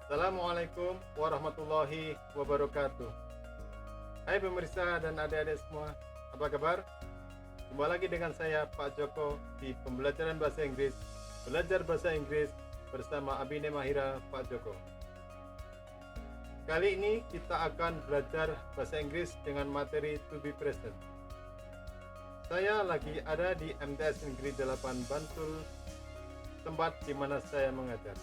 Assalamualaikum warahmatullahi wabarakatuh. Hai pemirsa dan adik-adik semua, apa kabar? Jumpa lagi dengan saya Pak Joko di pembelajaran bahasa Inggris. Belajar bahasa Inggris bersama Abine Mahira Pak Joko. Kali ini kita akan belajar bahasa Inggris dengan materi to be present. Saya lagi ada di MTS Negeri 8 Bantul, tempat di mana saya mengajar.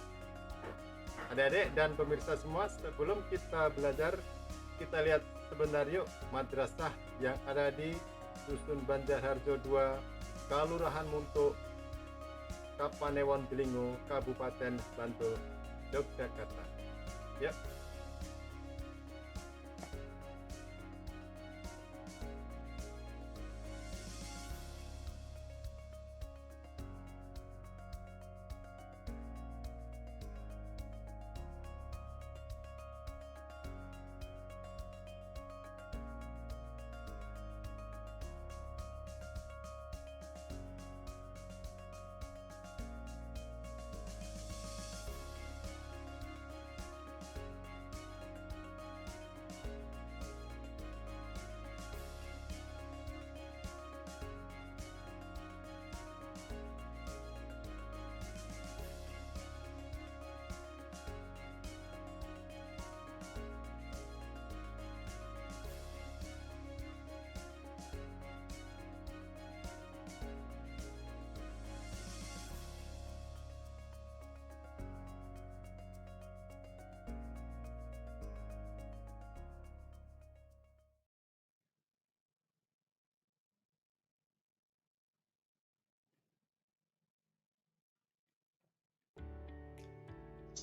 Adik-adik dan pemirsa semua, sebelum kita belajar, kita lihat sebentar yuk madrasah yang ada di Dusun Banjarharjo 2, Kelurahan Muntuk, Kapanewon Delingo, Kabupaten Bantul, Yogyakarta. Ya.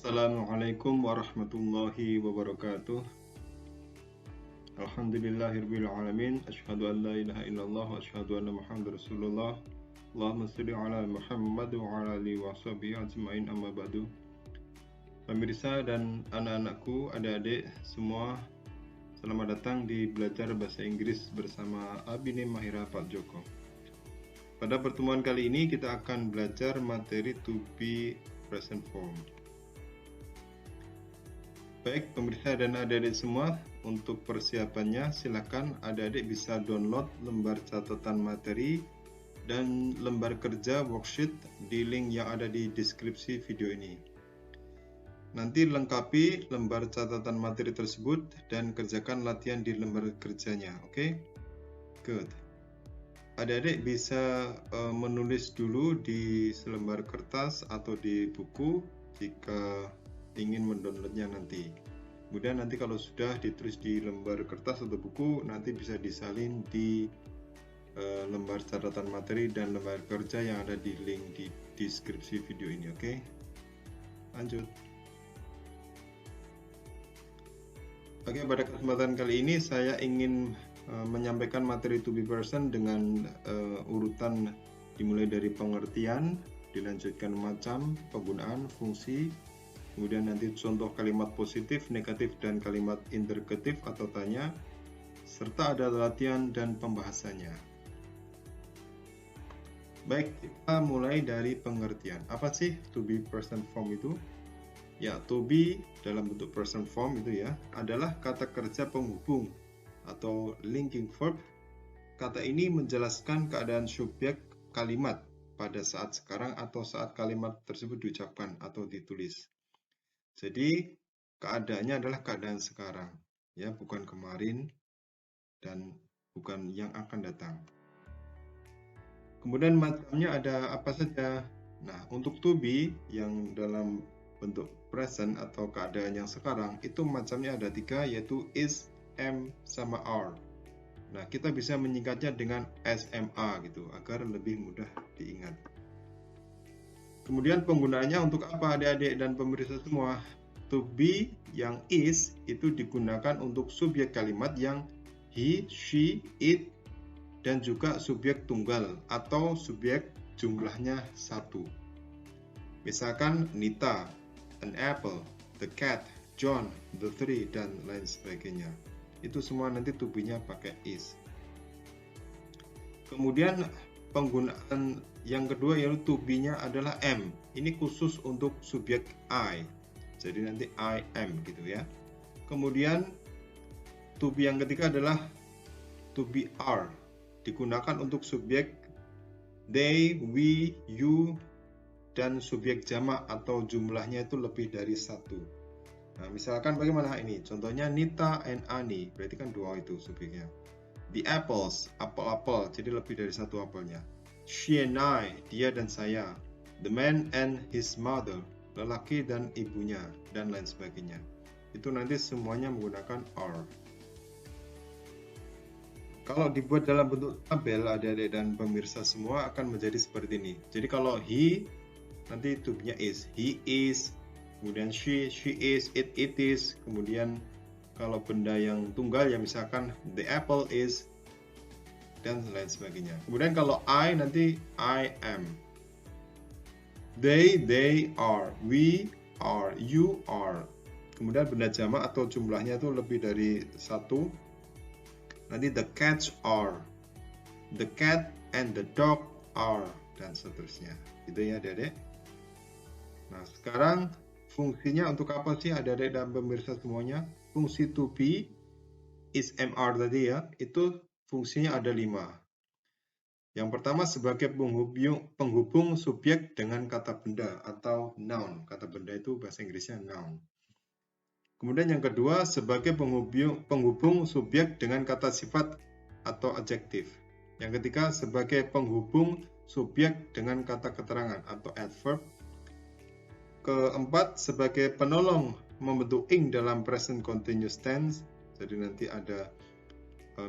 Assalamualaikum warahmatullahi wabarakatuh. Alhamdulillahirabbil alamin. Asyhadu an la ilaha illallah wa asyhadu anna Muhammadar Rasulullah. Allahumma shalli ala Muhammad wa ala alihi washabihi ajmain, amma ba'du. Pemirsa dan anak-anakku, adik-adik semua, selamat datang di belajar bahasa Inggris bersama Abine Mahira Pak Joko. Pada pertemuan kali ini kita akan belajar materi to be present form. Baik pemirsa dan adik-adik semua, untuk persiapannya silakan adik-adik bisa download lembar catatan materi dan lembar kerja worksheet di link yang ada di deskripsi video ini. Nanti lengkapi lembar catatan materi tersebut dan kerjakan latihan di lembar kerjanya, oke? Good. Adik-adik bisa menulis dulu di selembar kertas atau di buku jika ingin mendownloadnya nanti. Kemudian nanti kalau sudah ditulis di lembar kertas atau buku, nanti bisa disalin di lembar catatan materi dan lembar kerja yang ada di link di deskripsi video ini, oke? Lanjut. Oke, pada kesempatan kali ini saya ingin menyampaikan materi to be present dengan urutan dimulai dari pengertian, dilanjutkan macam, penggunaan, fungsi, kemudian nanti contoh kalimat positif, negatif, dan kalimat interrogatif atau tanya, serta ada latihan dan pembahasannya. Baik, kita mulai dari pengertian. Apa sih to be present form itu? Ya, to be dalam bentuk present form itu ya, adalah kata kerja penghubung atau linking verb. Kata ini menjelaskan keadaan subjek kalimat pada saat sekarang atau saat kalimat tersebut diucapkan atau ditulis. Jadi keadaannya adalah keadaan sekarang, ya, bukan kemarin dan bukan yang akan datang. Kemudian macamnya ada apa saja? Nah, untuk to be yang dalam bentuk present atau keadaan yang sekarang itu macamnya ada 3, yaitu is, am, sama are. Nah, kita bisa menyingkatnya dengan SMA gitu agar lebih mudah diingat. Kemudian penggunaannya untuk apa adik-adik dan pemirsa semua? To be yang is itu digunakan untuk subjek kalimat yang he, she, it, dan juga subjek tunggal atau subjek jumlahnya 1. Misalkan Nita, an apple, the cat, John, the tree, dan lain sebagainya. Itu semua nanti to be-nya pakai is. Kemudian penggunaan yang kedua yaitu to be-nya adalah am. Ini khusus untuk subjek I. Jadi nanti I am gitu ya. Kemudian to be yang ketiga adalah to be are. Digunakan untuk subjek they, we, you, dan subjek jamak atau jumlahnya itu lebih dari satu. Nah, misalkan bagaimana ini? Contohnya Nita and Ani, berarti kan dua itu subjeknya. The apples, apel-apel, jadi lebih dari satu apelnya. She and I, dia dan saya. The man and his mother, lelaki dan ibunya, dan lain sebagainya. Itu nanti semuanya menggunakan are. Kalau dibuat dalam bentuk tabel, adik-adik dan pemirsa semua akan menjadi seperti ini. Jadi kalau he, nanti to be-nya is. He is, kemudian she is, it is, kemudian kalau benda yang tunggal ya misalkan the apple is, dan lain sebagainya. Kemudian kalau I nanti I am. They are, we are, you are. Kemudian benda jamak atau jumlahnya itu lebih dari satu. Nanti the cats are, the cat and the dog are, dan seterusnya. Gitu ya adik-adik. Nah sekarang fungsinya untuk apa sih adik-adik dan pemirsa semuanya? Fungsi to be, is, mr tadi ya, itu fungsinya ada 5. Yang pertama sebagai penghubung subjek dengan kata benda atau noun. Kata benda itu bahasa Inggrisnya noun. Kemudian yang kedua sebagai penghubung subjek dengan kata sifat atau adjektif. Yang ketiga sebagai penghubung subjek dengan kata keterangan atau adverb. Keempat sebagai penolong membentuk ing dalam present continuous tense. Jadi nanti ada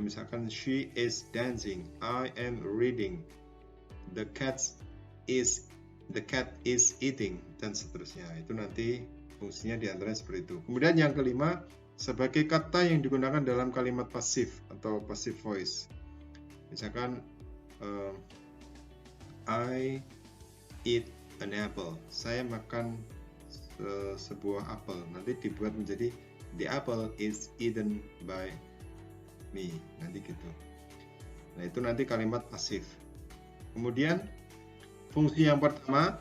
misalkan she is dancing, I am reading, the cat is eating, dan seterusnya. Itu nanti fungsinya diantaranya seperti itu. Kemudian yang kelima sebagai kata yang digunakan dalam kalimat pasif atau passive voice. Misalkan I eat an apple, saya makan sebuah apel. Nanti dibuat menjadi the apple is eaten by me, nanti gitu. Nah itu nanti kalimat pasif. Kemudian fungsi yang pertama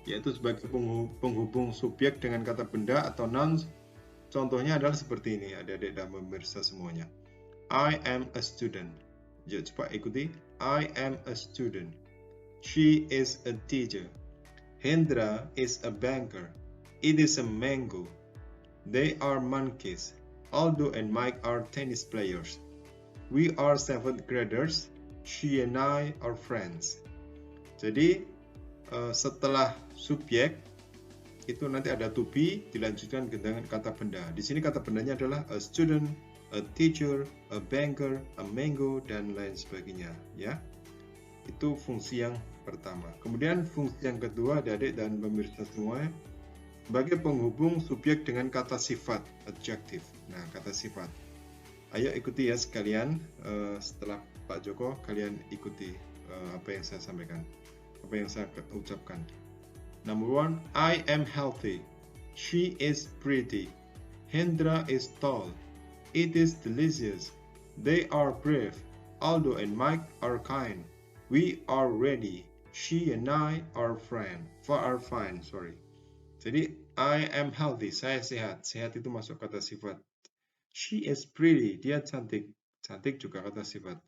yaitu sebagai penghubung subjek dengan kata benda atau nouns. Contohnya adalah seperti ini adik-adik dan pemirsa semuanya. I am a student. Yuk coba ikuti. I am a student. She is a teacher. Hendra is a banker. It is a mango. They are monkeys. Aldo and Mike are tennis players. We are 7th graders. She and I are friends. Jadi setelah subjek itu nanti ada to be dilanjutkan dengan kata benda. Di sini kata bendanya adalah a student, a teacher, a banker, a mango, dan lain sebagainya. Ya, itu fungsi yang pertama. Kemudian fungsi yang kedua, adik-adik dan pemirsa semua, sebagai penghubung subjek dengan kata sifat, adjective. Nah, kata sifat. Ayo ikuti ya sekalian. Setelah Pak Joko, kalian ikuti apa yang saya sampaikan, apa yang saya ucapkan. Number 1, I am healthy. She is pretty. Hendra is tall. It is delicious. They are brave. Aldo and Mike are kind. We are ready. She and I are fine. Jadi I am healthy, saya sehat. Sehat itu masuk kata sifat. She is pretty, dia cantik. Cantik juga kata sifat.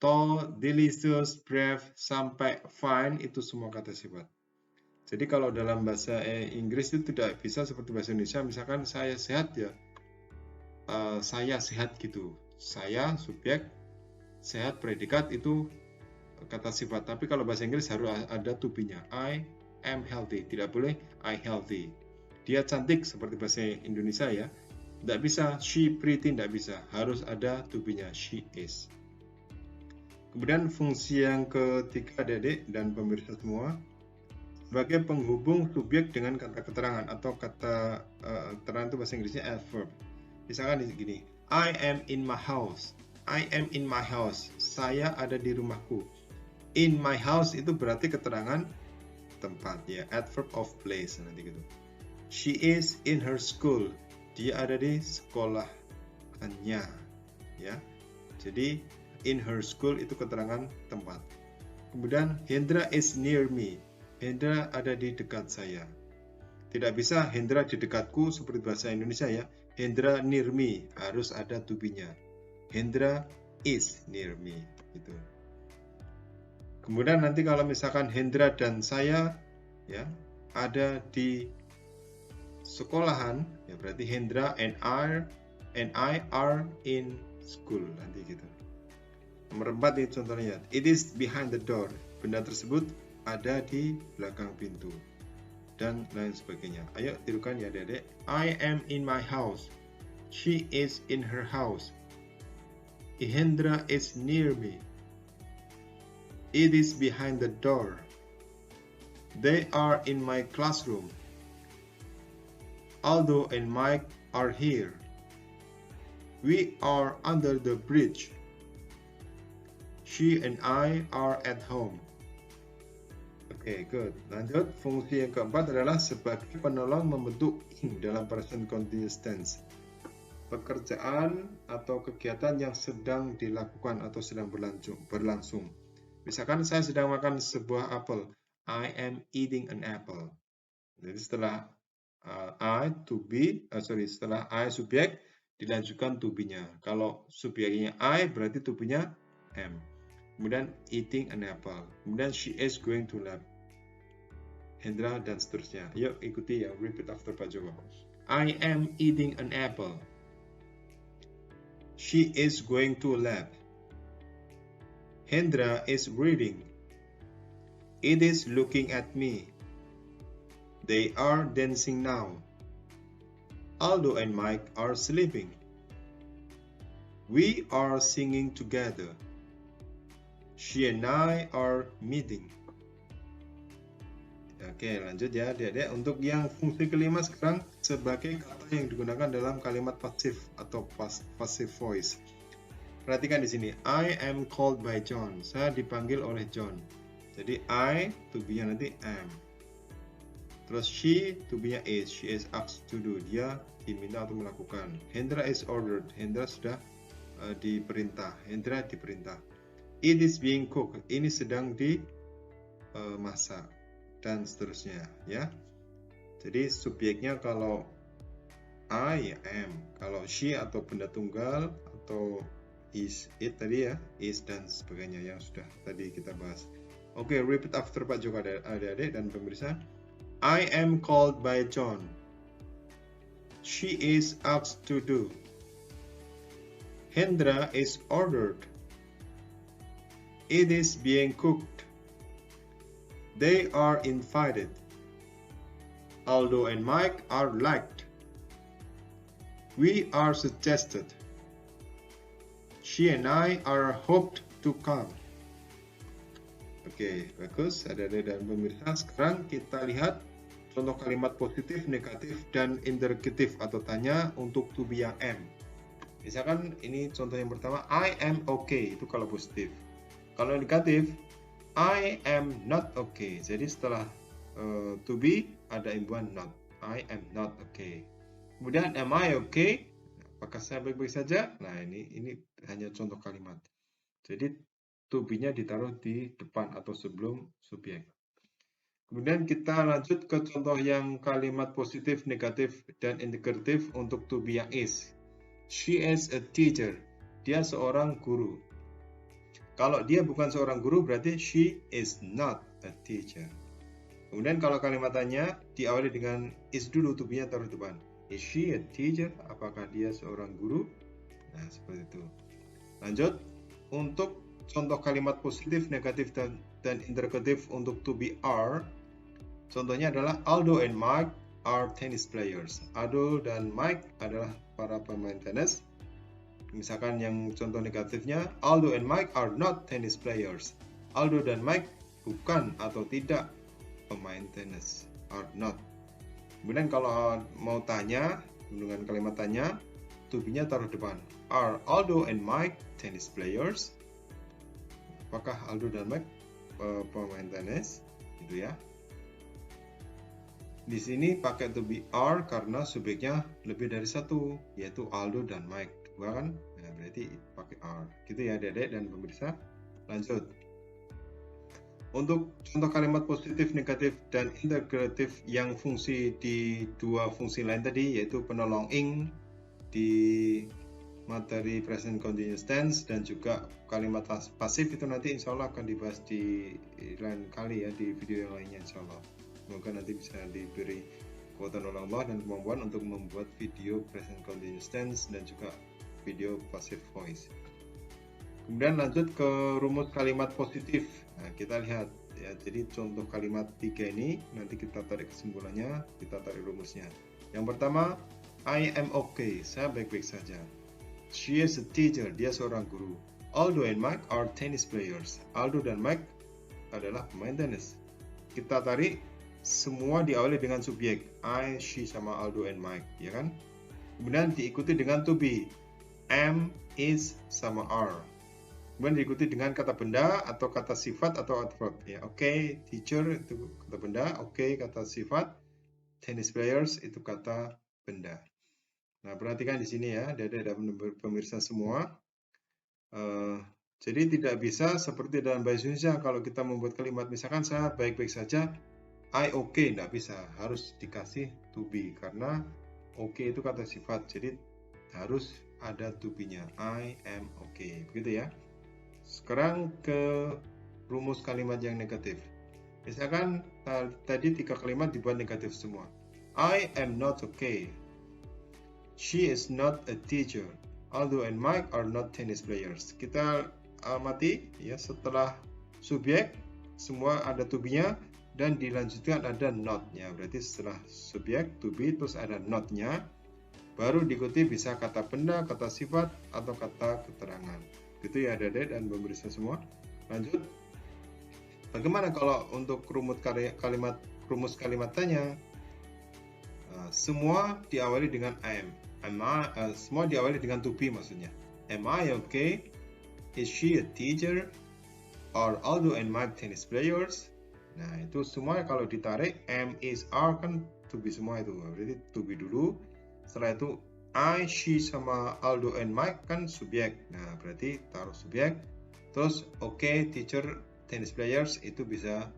Tall, delicious, brave, sampai fine itu semua kata sifat. Jadi kalau dalam bahasa Inggris itu tidak bisa seperti bahasa Indonesia. Misalkan saya sehat ya, saya sehat gitu. Saya subjek, sehat predikat itu kata sifat. Tapi kalau bahasa Inggris harus ada to be-nya. I am healthy, tidak boleh I healthy. Dia cantik seperti bahasa Indonesia ya. Tidak bisa she pretty, tidak bisa. Harus ada to be-nya, she is. Kemudian fungsi yang ketiga adik-adik dan pemirsa semua, sebagai penghubung subjek dengan kata keterangan atau kata keterangan itu bahasa Inggrisnya adverb. Misalkan gini, I am in my house. I am in my house. Saya ada di rumahku. In my house itu berarti keterangan tempat ya, adverb of place nanti gitu. She is in her school. Dia ada di sekolahannya ya. Jadi in her school itu keterangan tempat. Kemudian Hendra is near me. Hendra ada di dekat saya. Tidak bisa Hendra di dekatku seperti bahasa Indonesia ya. Hendra near me, harus ada to be-nya. Hendra is near me, gitu. Kemudian nanti kalau misalkan Hendra dan saya ya ada di sekolahan, ya berarti Hendra and I are in school, nanti gitu. Nomor 4 ini contohnya. It is behind the door. Benda tersebut ada di belakang pintu. Dan lain sebagainya. Ayo tirukan ya adik-adik. I am in my house. She is in her house. Hendra is near me. It is behind the door. They are in my classroom. Aldo and Mike are here. We are under the bridge. She and I are at home. Oke, good. Lanjut, fungsi yang keempat adalah sebagai penolong membentuk ing dalam present continuous tense. Pekerjaan atau kegiatan yang sedang dilakukan atau sedang berlangsung. Misalkan saya sedang makan sebuah apel. I am eating an apple. Jadi setelah setelah I subjek dilanjutkan to be-nya. Kalau subjeknya I berarti to be-nya am. Kemudian eating an apple. Kemudian she is going to lab. Hendra dan seterusnya. Yuk ikuti ya, repeat after Pak Joko. I am eating an apple. She is going to lab. Hendra is reading. It is looking at me. They are dancing now. Aldo and Mike are sleeping. We are singing together. She and I are meeting. Oke, lanjut ya adik-adik. Untuk yang fungsi kelima sekarang sebagai kata yang digunakan dalam kalimat pasif atau passive voice. Perhatikan di sini. I am called by John. Saya dipanggil oleh John. Jadi I to be-nya nanti am. Terus she to be-nya is. She is asked to do. Dia diminta untuk melakukan. Hendra is ordered. Hendra sudah diperintah. Hendra diperintah. It is being cooked. Ini sedang dimasak. Dan seterusnya ya. Jadi subjeknya kalau I am, kalau she atau benda tunggal atau is it tadi ya, is dan sebagainya yang sudah tadi kita bahas. Oke, repeat after Pak Joko adik-adik dan pemirsa. I am called by John. She is asked to do. Hendra is ordered. It is being cooked. They are invited. Aldo and Mike are liked. We are suggested. She and I are hoped to come. Oke, bagus adik-adik dan pemirsa. Sekarang kita lihat contoh kalimat positif, negatif, dan interrogatif atau tanya untuk to be yang am. Misalkan ini contoh yang pertama, I am okay, itu kalau positif. Kalau negatif, I am not okay. Jadi setelah to be ada imbuhan not. I am not okay. Kemudian am I okay? Apakah saya baik-baik saja? Nah ini hanya contoh kalimat. Jadi to be-nya ditaruh di depan atau sebelum subjek. Kemudian kita lanjut ke contoh yang kalimat positif, negatif, dan integratif untuk to be yang is. She is a teacher. Dia seorang guru. Kalau dia bukan seorang guru berarti she is not a teacher. Kemudian kalau kalimat tanya diawali dengan is dulu, to be-nya taruh depan. Is she a teacher? Apakah dia seorang guru? Nah, seperti itu. Lanjut, untuk contoh kalimat positif, negatif, dan interrogatif untuk to be are. Contohnya adalah Aldo and Mike are tennis players. Aldo dan Mike adalah para pemain tenis. Misalkan yang contoh negatifnya, Aldo and Mike are not tennis players. Aldo dan Mike bukan atau tidak pemain tenis. Are not. Kemudian kalau mau tanya, dengan kalimat tanya, to be-nya taruh depan. Are Aldo and Mike tennis players? Apakah Aldo dan Mike pemain tenis? Gitu ya. Di sini pakai to be are karena subjeknya lebih dari satu, yaitu Aldo dan Mike. Dua kan? Nah, berarti pakai are. Gitu ya adik-adik dan pemirsa. Lanjut. Untuk contoh kalimat positif, negatif, dan integratif yang fungsi di dua fungsi lain tadi, yaitu penolong ing di materi present continuous tense dan juga kalimat pasif, itu nanti insya Allah akan dibahas di lain kali ya, di video yang lainnya insya Allah. Semoga nanti bisa diberi kekuatan oleh Allah dan kemampuan untuk membuat video present continuous tense dan juga video passive voice. Kemudian lanjut ke rumus kalimat positif. Nah, kita lihat ya. Jadi contoh kalimat 3 ini nanti kita tarik kesimpulannya, kita tarik rumusnya. Yang pertama, I am okay. Saya baik-baik saja. She is a teacher. Dia seorang guru. Aldo and Mike are tennis players. Aldo dan Mike adalah pemain tenis. Kita tarik semua diawali dengan subjek I, she sama Aldo and Mike, ya kan? Kemudian diikuti dengan to be. Am, is sama are. Kemudian diikuti dengan kata benda atau kata sifat atau adverb ya. Oke, teacher itu kata benda, oke kata sifat, tennis players itu kata benda. Nah, perhatikan di sini ya, Adik-adik dan pemirsa semua. Jadi tidak bisa seperti dalam bahasa Indonesia kalau kita membuat kalimat misalkan saya baik-baik saja, I okay, tidak bisa, harus dikasih to be karena okay itu kata sifat, jadi harus ada to be-nya. I am okay, begitu ya. Sekarang ke rumus kalimat yang negatif. Misalkan tadi 3 kalimat dibuat negatif semua. I am not okay. She is not a teacher. Aldo and Mike are not tennis players. Kita amati ya, setelah subjek semua ada to be-nya dan dilanjutkan ada not-nya. Berarti setelah subjek to be terus ada not-nya, baru diikuti bisa kata benda, kata sifat atau kata keterangan. Gitu ya Adik-adik dan pemirsa semua. Lanjut. Bagaimana kalau untuk rumus kalimat tanya? Semua diawali dengan am. Semua diawali dengan to be maksudnya. Am I okay? Is she a teacher? Are Aldo and Mike tennis players? Nah, itu semua kalau ditarik am, is, are kan to be semua itu. Berarti to be dulu. Setelah itu I, she sama Aldo and Mike kan subjek. Nah, berarti taruh subjek. Terus okay, teacher, tennis players itu bisa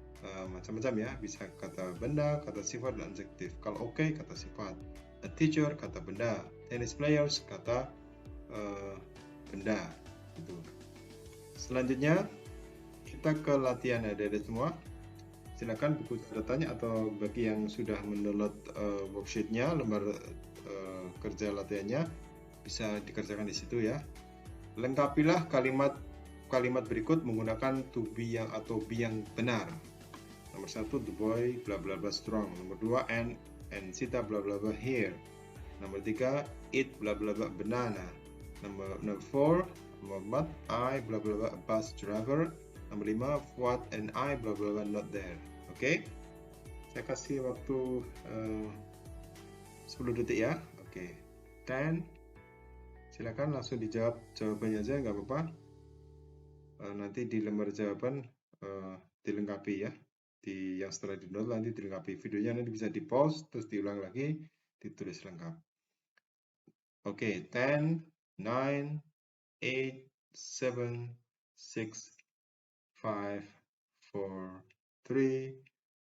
macam-macam ya. Bisa kata benda, kata sifat, dan adjektif. Kalau okay, kata sifat. A teacher, kata benda. Tennis players, kata benda. Gitu. Selanjutnya, kita ke latihan adik-adik semua. Silakan buku catatannya atau bagi yang sudah mendownload worksheet-nya, lembar kerja latihannya bisa dikerjakan di situ ya. Lengkapilah kalimat berikut menggunakan to be yang atau be yang benar. Nomor 1, the boy bla bla bla strong. Nomor 2, and Sita bla bla bla here. Nomor 3, eat bla bla bla banana. Nomor 4, I bla bla bla bus driver. Nomor 5, Fuad and I bla bla bla not there. Oke. Saya kasih waktu 10 detik ya. Oke. 10. Silakan langsung dijawab jawabannya aja, nggak apa-apa. Nanti di lembar jawaban dilengkapi ya. Di yang setelah di-download nanti dilengkapi. Videonya nanti bisa di-pause terus diulang lagi, ditulis lengkap. Oke, 10, 9, 8, 7, 6, 5, 4, 3,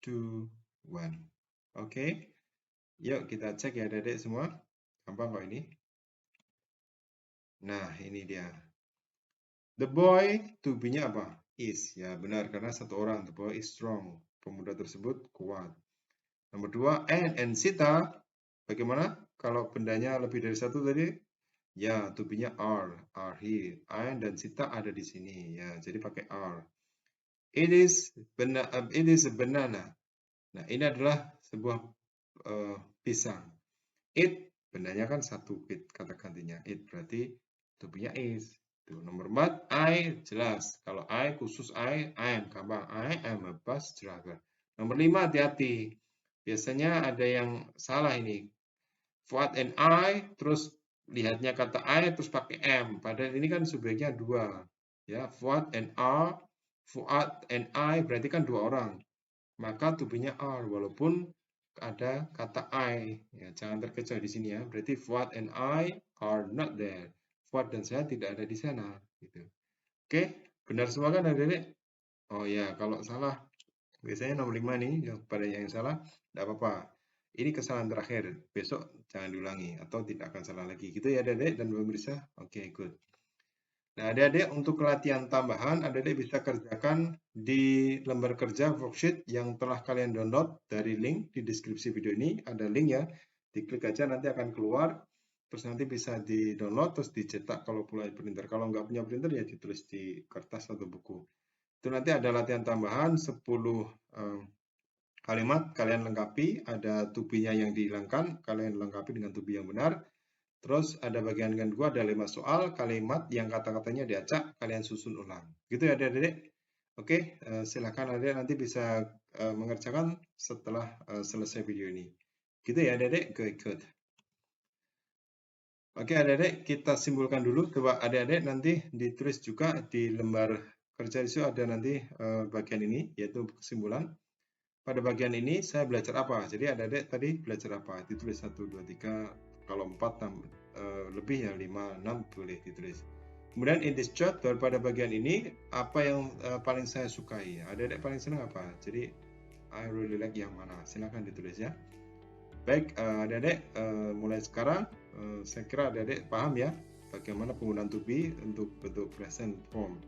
2, 1. Oke. Yuk kita cek ya adik-adik semua. Gampang kok ini. Nah, ini dia. The boy, to be-nya apa? Is. Ya, benar. Karena satu orang. The boy is strong. Pemuda tersebut kuat. Nomor 2, and Sita. Bagaimana? Kalau bendanya lebih dari satu tadi? Ya, to be-nya are. Are here. And dan Sita ada di sini. Ya, jadi pakai are. It is a banana. Nah, ini adalah sebuah pisang. It, bendanya kan satu, it kata gantinya. It berarti to be-nya is. Tuh, nomor 4, I jelas. Kalau I khusus I am gampang. I am a bus driver. Nomor 5, hati-hati. Biasanya ada yang salah ini. Fuad and I, terus lihatnya kata I, terus pakai am. Padahal ini kan subjeknya 2. Ya, Fuad and I berarti kan 2 orang. Maka to be-nya are, walaupun ada kata I. Ya, jangan terkecoh di sini ya. Berarti Fuad and I are not there. Fuad dan saya tidak ada di sana. Gitu. Oke, benar semua kan adik-adik? Oh ya, kalau salah biasanya nomor 5 nih yang pada yang salah tidak apa-apa. Ini kesalahan terakhir. Besok jangan diulangi atau tidak akan salah lagi. Gitu ya Adik-adik dan pemirsa. Oke, good. Nah, Adik-adik untuk latihan tambahan Adik-adik bisa kerjakan di lembar kerja worksheet yang telah kalian download dari link di deskripsi video ini. Ada link ya. Diklik aja nanti akan keluar. Terus nanti bisa di-download terus dicetak kalau punya printer. Kalau nggak punya printer ya ditulis di kertas atau buku. Itu nanti ada latihan tambahan 10 kalimat kalian lengkapi, ada to be-nya yang dihilangkan, kalian lengkapi dengan to be yang benar. Terus ada bagian kedua ada 5 soal kalimat yang kata-katanya diacak, kalian susun ulang. Gitu ya Adik-adik. Oke, silakan Adik nanti bisa mengerjakan setelah selesai video ini. Gitu ya Adik-adik, good. Oke Adik-adik, kita simpulkan dulu. Coba Adik-adik nanti ditulis juga di lembar kerja itu ada nanti bagian ini, yaitu kesimpulan. Pada bagian ini saya belajar apa? Jadi adik-adik tadi belajar apa? Ditulis 1, 2, 3. Kalau 4 lebih ya 5, 6 boleh ditulis. Kemudian in this chart pada bagian ini apa yang paling saya sukai? Adik-adik paling senang apa? Jadi I really like yang mana? Silakan ditulis ya. Baik adik-adik mulai sekarang saya kira adik-adik paham ya bagaimana penggunaan to be untuk bentuk present form.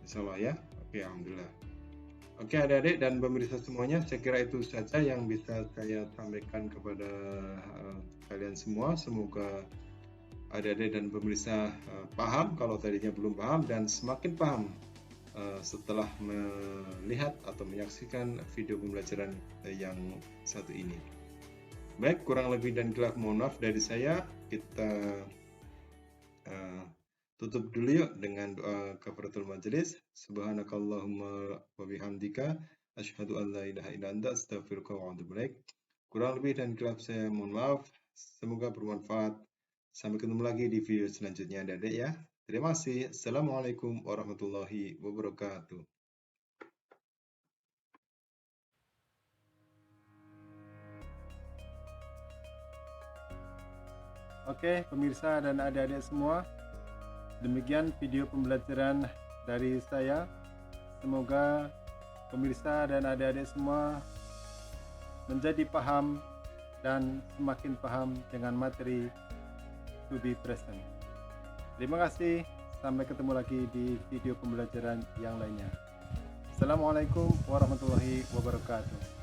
Insyaallah ya. Oke, alhamdulillah. Oke adik-adik dan pemirsa semuanya, saya kira itu saja yang bisa saya sampaikan kepada kalian semua. Semoga adik-adik dan pemirsa paham kalau tadinya belum paham dan semakin paham setelah melihat atau menyaksikan video pembelajaran yang satu ini. Baik, kurang lebih dan kurang mohon maaf dari saya. Kita tutup dulu yuk dengan doa kafaratul majelis. Subhanakallahumma wa bihamdika asyhadu an la ilaha illa anta astaghfiruka wa atubu ilaik. Kurang lebih dan kurang saya mohon maaf. Semoga bermanfaat. Sampai ketemu lagi di video selanjutnya Adik-adik ya. Terima kasih. Assalamualaikum warahmatullahi wabarakatuh. Oke, pemirsa dan adik-adik semua, demikian video pembelajaran dari saya. Semoga pemirsa dan adik-adik semua menjadi paham dan semakin paham dengan materi to be present. Terima kasih, sampai ketemu lagi di video pembelajaran yang lainnya. Assalamualaikum warahmatullahi wabarakatuh.